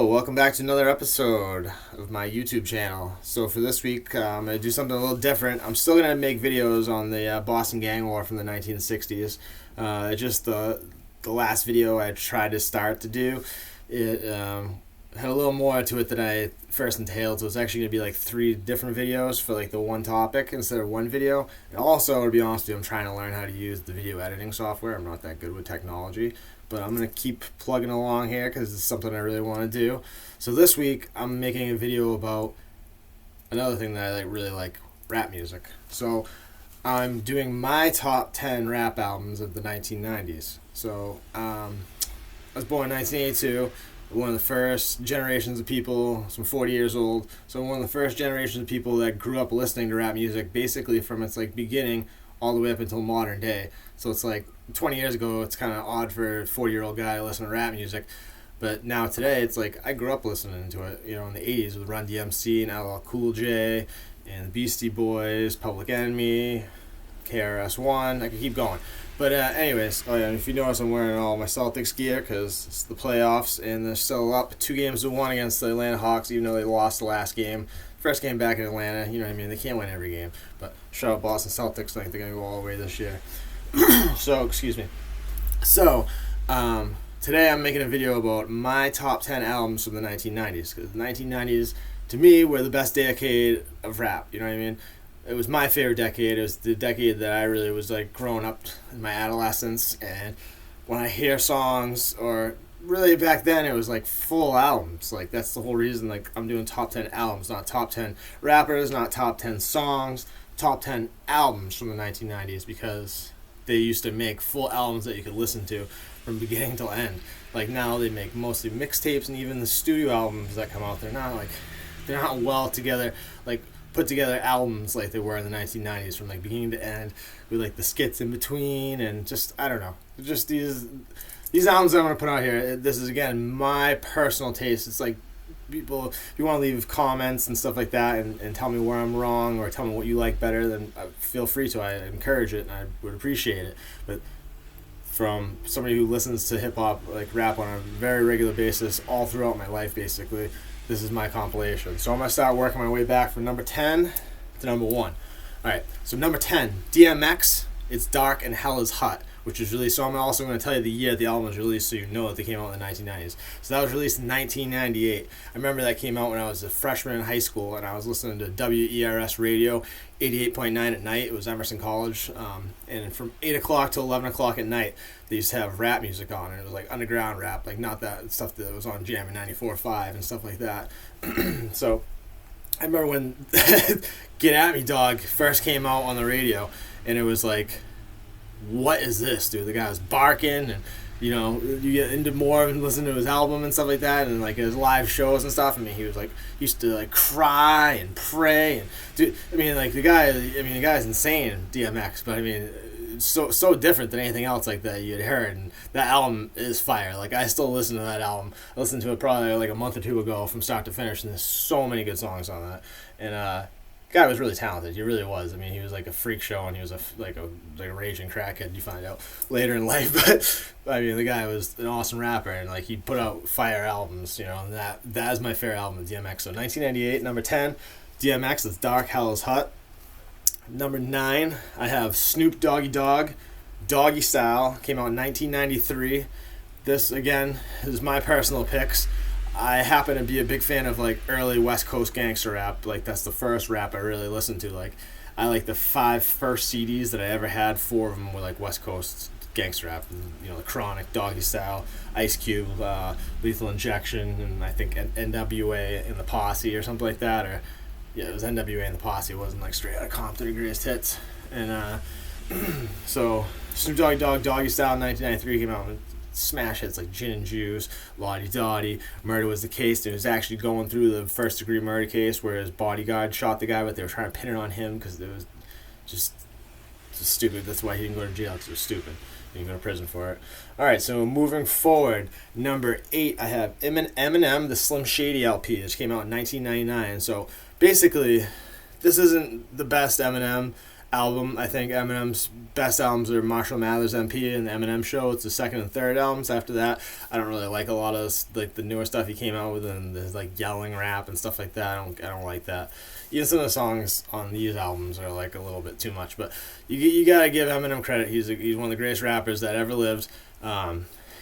Hello, welcome back to another episode of my YouTube channel. So for this week, I'm going to do something a little different. I'm still going to make videos on the Boston Gang War from the 1960s. Just the last video I tried to start to do, it had a little more to it than I first entailed. So it's actually going to be like 3 different videos for like the one topic instead of one video. And also, to be honest with you, I'm trying to learn how to use the video editing software. I'm not that good with technology. But I'm going to keep plugging along here because it's something I really want to do. So this week, I'm making a video about another thing that I really like, rap music. So I'm doing my top 10 rap albums of the 1990s. So I was born in 1982, one of the first generations of people, so I'm 40 years old. So I'm one of the first generations of people that grew up listening to rap music basically from its like beginning all the way up until modern day. So it's like 20 years ago, it's kind of odd for a 40-year-old guy to listen to rap music. But now today, it's like I grew up listening to it, you know, in the 80s with Run DMC and LL Cool J and the Beastie Boys, Public Enemy, KRS-One. I could keep going. But anyways, if you notice, I'm wearing all my Celtics gear because it's the playoffs and they're still up 2-1 against the Atlanta Hawks, even though they lost the last game. First game back in Atlanta, you know what I mean? They can't win every game. But shout out Boston Celtics, I think they're going to go all the way this year. So, excuse me. So, today I'm making a video about my top 10 albums from the 1990s. Because the 1990s, to me, were the best decade of rap. You know what I mean? It was my favorite decade. It was the decade that I really was like growing up in my adolescence. And when I hear songs, or really back then, it was like full albums. Like that's the whole reason. Like I'm doing top 10 albums, not top 10 rappers, not top 10 songs, top 10 albums from the 1990s because they used to make full albums that you could listen to from beginning till end. Like now they make mostly mixtapes, and even the studio albums that come out, they're not well together, like put together albums like they were in the 1990s from like beginning to end with like the skits in between and just I don't know, just these albums I'm going to put out here. This is again my personal taste. It's like people, if you want to leave comments and stuff like that and tell me where I'm wrong or tell me what you like better, then feel free to. I encourage it and I would appreciate it. But from somebody who listens to hip-hop, like rap on a very regular basis all throughout my life basically, this is my compilation. So I'm going to start working my way back from number 10 to number 1. Alright, so number 10, DMX, It's Dark and Hell is Hot, which was released. So I'm also going to tell you the year the album was released so you know that they came out in the 1990s. So that was released in 1998. I remember that came out when I was a freshman in high school and I was listening to WERS radio, 88.9 at night. It was Emerson College. And from 8 o'clock to 11 o'clock at night, they used to have rap music on. And it was like underground rap, like not that stuff that was on Jam in 94.5 and stuff like that. So I remember when Get At Me Dog first came out on the radio and it was like, what is this, dude? The guy was barking, and you know, you get into more and listen to his album and stuff like that, and like his live shows and stuff. I mean, he was like used to like cry and pray, and dude, I mean, like the guy's insane, DMX. But I mean, it's so different than anything else like that you'd heard. And that album is fire. Like I still listen to that album. I listened to it probably like a month or 2 ago from start to finish, and there's so many good songs on that. And guy was really talented. He really was. I mean, he was like a freak show, and he was like a raging crackhead. You find out later in life, but I mean, the guy was an awesome rapper, and like he put out fire albums, you know. And that is my favorite album of DMX. So 1998, number 10, DMX. It's Dark, Hell is Hot. Number 9, I have Snoop Doggy Dogg, Doggy Style. Came out in 1993. This again is my personal picks. I happen to be a big fan of like early West Coast gangster rap. Like that's the first rap I really listened to. Like I like the 5 first CDs that I ever had. 4 of them were like West Coast gangster rap. You know, the Chronic, Doggy Style, Ice Cube, Lethal Injection, and I think NWA and the Posse or something like that. Or yeah, it was NWA and the Posse. It wasn't like Straight Outta Compton or Greatest Hits. And so Snoop Doggy Dogg, Doggy Style, 1993 came out. Smash hits like Gin and Juice, Lottie Dottie, Murder Was the Case. It was actually going through the first degree murder case where his bodyguard shot the guy, but they were trying to pin it on him because it was just stupid. That's why he didn't go to jail, because it was stupid. He didn't go to prison for it. Alright, so moving forward, number 8, I have Eminem, the Slim Shady LP, which came out in 1999. So basically, this isn't the best Eminem album. I think Eminem's best albums are Marshall Mathers MP and the Eminem Show. It's the second and third albums. After that, I don't really like a lot of like the newer stuff he came out with, and the like yelling rap and stuff like that. I don't like that. Even some of the songs on these albums are like a little bit too much. But you gotta give Eminem credit. He's one of the greatest rappers that ever lived.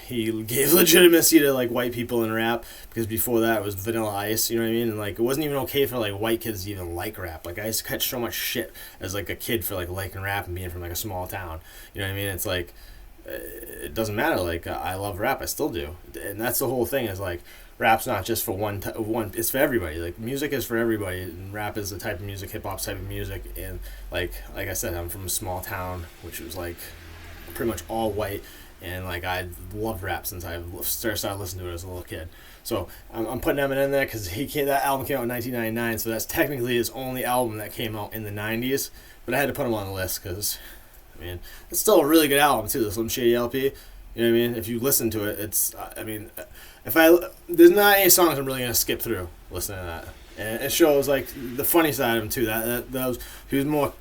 He gave legitimacy to like white people in rap, because before that it was Vanilla Ice, you know what I mean? And like it wasn't even okay for like white kids to even like rap. Like I used to catch so much shit as like a kid for like liking rap and being from like a small town. You know what I mean? It's like it doesn't matter. Like I love rap, I still do, and that's the whole thing. Is like rap's not just for one. It's for everybody. Like music is for everybody, and rap is the type of music, hip hop's type of music. And like I said, I'm from a small town, which was like pretty much all white. And like I loved rap since I started listening to it as a little kid. So I'm putting Eminem in there because that album came out in 1999. So that's technically his only album that came out in the 90s. But I had to put him on the list because, I mean, it's still a really good album too. The Slim Shady LP. You know what I mean? If you listen to it, it's. I mean, there's not any songs I'm really gonna skip through listening to that. And it shows like the funny side of him too. He was more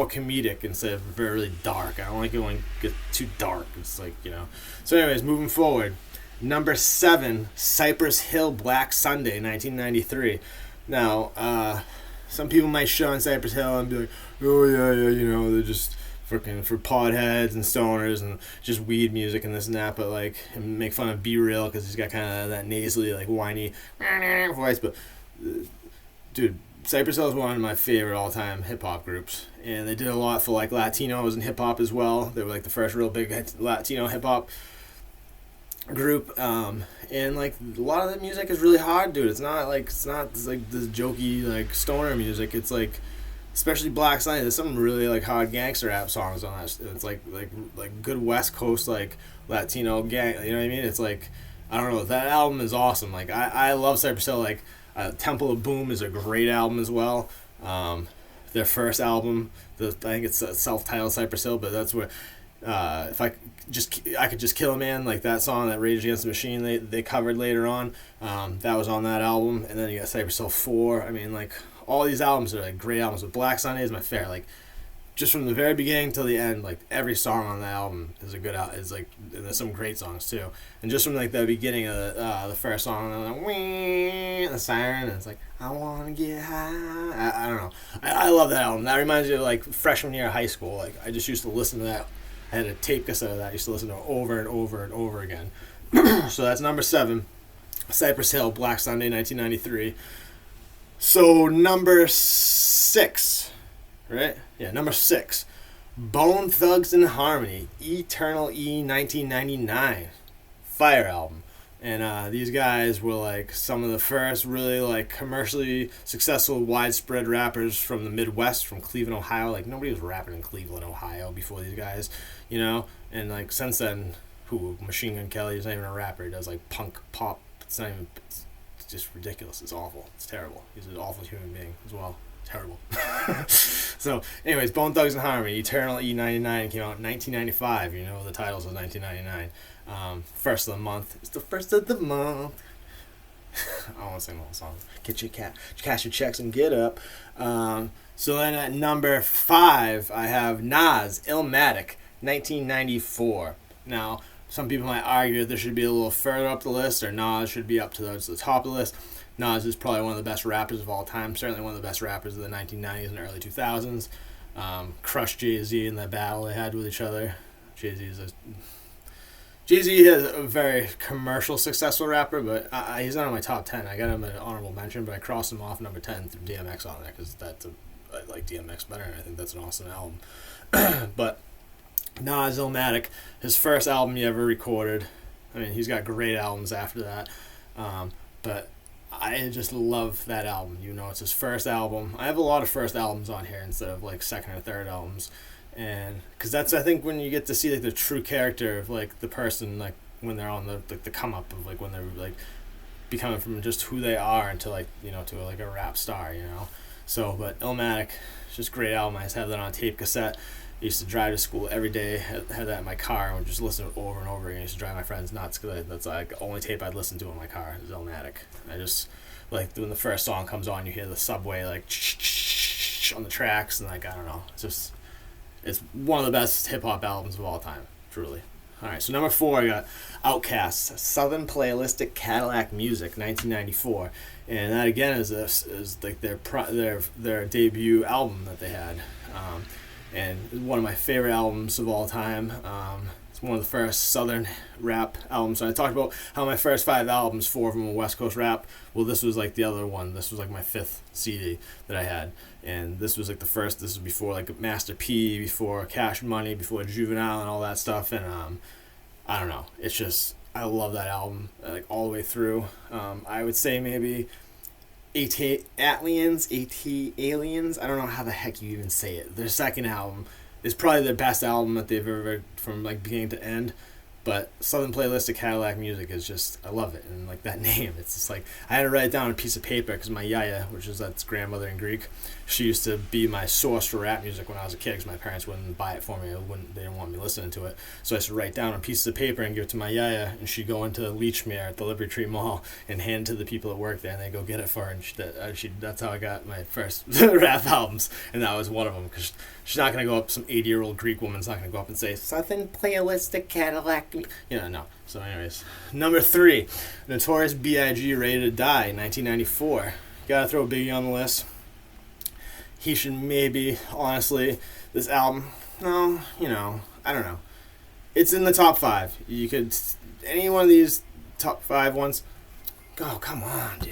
comedic instead of really dark. I don't like it when it gets too dark. It's like, you know. So anyways, moving forward, number 7, Cypress Hill, Black Sunday, 1993. Now, some people might shit on Cypress Hill and be like, oh yeah, you know, they're just freaking for podheads and stoners and just weed music and this and that. But like, and make fun of Be Real because he's got kind of that nasally, like whiny voice, but. Dude, Cypress Hill is one of my favorite all-time hip-hop groups, and they did a lot for like Latinos and hip-hop as well. They were like the first real big Latino hip-hop group, and like a lot of the music is really hard, dude. It's not like this jokey like stoner music. It's like, especially Black Sunday, there's some really like hard gangster rap songs on that. It's like good West Coast like Latino gang. You know what I mean? It's like, I don't know. That album is awesome. Like I love Cypress Hill. Like. Temple of Boom is a great album as well. Their first album, I think it's self-titled Cypress Hill, but that's where if I could just kill a man, like that song that Rage Against the Machine they covered later on. That was on that album, and then you got Cypress Hill 4. I mean, like all these albums are like great albums. But Black Sunday is my favorite. Like just from the very beginning till the end, like every song on the album is a good album. Is like, and there's some great songs too. And just from like the beginning of the first song, and like, wing, the siren, and it's like, I wanna get high. I don't know. I love that album. That reminds me of like freshman year of high school. Like I just used to listen to that. I had a tape cassette of that. I used to listen to it over and over and over again. So that's number 7, Cypress Hill, Black Sunday, 1993. So number 6. Right? Yeah, number 6. Bone Thugs and Harmony, Eternal E, 1999. Fire album. And these guys were like some of the first really like commercially successful widespread rappers from the Midwest, from Cleveland, Ohio. Like nobody was rapping in Cleveland, Ohio before these guys, you know? And like since then, Machine Gun Kelly is not even a rapper. He does like punk pop. It's just ridiculous. It's awful. It's terrible. He's an awful human being as well. Terrible. So, anyways, Bone Thugs and Harmony, Eternal E99 came out in 1995. You know the titles of 1999. First of the month. It's the first of the month. I want to sing the whole song. Get your cash your checks and get up. So then at number 5, I have Nas, Illmatic, 1994. Now, some people might argue that this should be a little further up the list, or Nas should be up to the top of the list. Nas is probably one of the best rappers of all time. Certainly one of the best rappers of the 1990s and early 2000s. Crushed Jay-Z in that battle they had with each other. Jay-Z is a very commercial successful rapper, but he's not in my top 10. I got him an honorable mention, but I crossed him off number 10 through DMX on there because I like DMX better, and I think that's an awesome album. But Nas, Illmatic, his first album he ever recorded. I mean, he's got great albums after that, but I just love that album. You know, it's his first album. I have a lot of first albums on here instead of like second or third albums, and because that's, I think, when you get to see like the true character of like the person, like when they're on the come up of like when they're like becoming from just who they are into like, you know, to like a rap star, you know. So, but Illmatic, it's just a great album. I just have that on tape cassette. I used to drive to school every day, had that in my car, and would just listen to it over and over again. I used to drive my friends nuts because that's like the only tape I'd listen to in my car is Illmatic. I just, like, when the first song comes on, you hear the subway, like, on the tracks, and, like, I don't know. It's just, It's one of the best hip hop albums of all time, truly. All right, so number 4, I got Outkast's Southern Playalistic Cadillac Music, 1994, and that again is like their debut album that they had, and one of my favorite albums of all time. It's one of the first Southern rap albums. So I talked about how my first 5 albums, 4 of them were West Coast rap. Well, this was like the other one. This was like my 5th CD that I had, and this was like the first. This was before like Master P, before Cash Money, before Juvenile, and all that stuff. And I don't know. It's just, I love that album like all the way through. I would say maybe Aliens. I don't know how the heck you even say it. Their second album is probably their best album that they've ever, from like beginning to end. But Southern Playalistic Cadillac Music is just, I love it. And like that name, it's just like, I had to write it down on a piece of paper because my yaya, which is that's grandmother in Greek, she used to be my source for rap music when I was a kid because my parents wouldn't buy it for me. They didn't want me listening to it. So I used to write down on pieces of paper and give it to my yaya, and she'd go into Leechmere at the Liberty Tree Mall and hand it to the people that work there, and they go get it for her. And that's how I got my first rap albums, and that was one of them, because she's not going to go up, some 80-year-old Greek woman's not going to go up and say, Southern Playalistic Cadillac. No. So anyways, number 3, Notorious B.I.G. Ready to Die, 1994. Gotta throw Biggie on the list. He should maybe, honestly, this album, no, I don't know. It's in the top 5. You could, any one of these top 5 ones, oh, come on, dude.